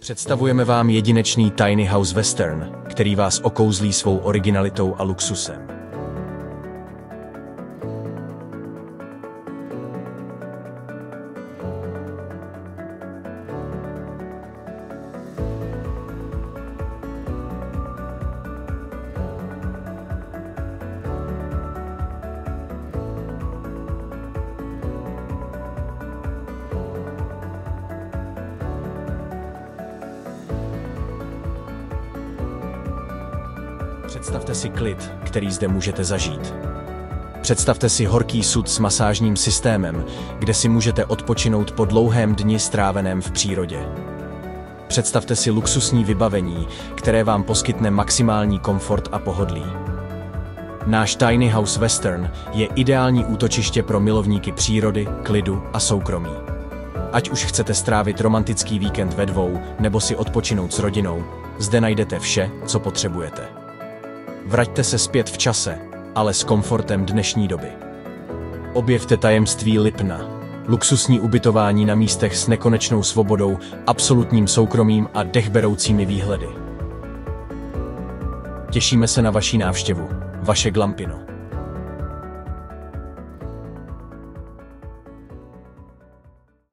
Představujeme vám jedinečný Tiny House Western, který vás okouzlí svou originalitou a luxusem. Představte si klid, který zde můžete zažít. Představte si horký sud s masážním systémem, kde si můžete odpočinout po dlouhém dni stráveném v přírodě. Představte si luxusní vybavení, které vám poskytne maximální komfort a pohodlí. Náš Tiny House Western je ideální útočiště pro milovníky přírody, klidu a soukromí. Ať už chcete strávit romantický víkend ve dvou nebo si odpočinout s rodinou, zde najdete vše, co potřebujete. Vraťte se zpět v čase, ale s komfortem dnešní doby. Objevte tajemství Lipna. Luxusní ubytování na místech s nekonečnou svobodou, absolutním soukromím a dechberoucími výhledy. Těšíme se na vaši návštěvu. Vaše Glampino.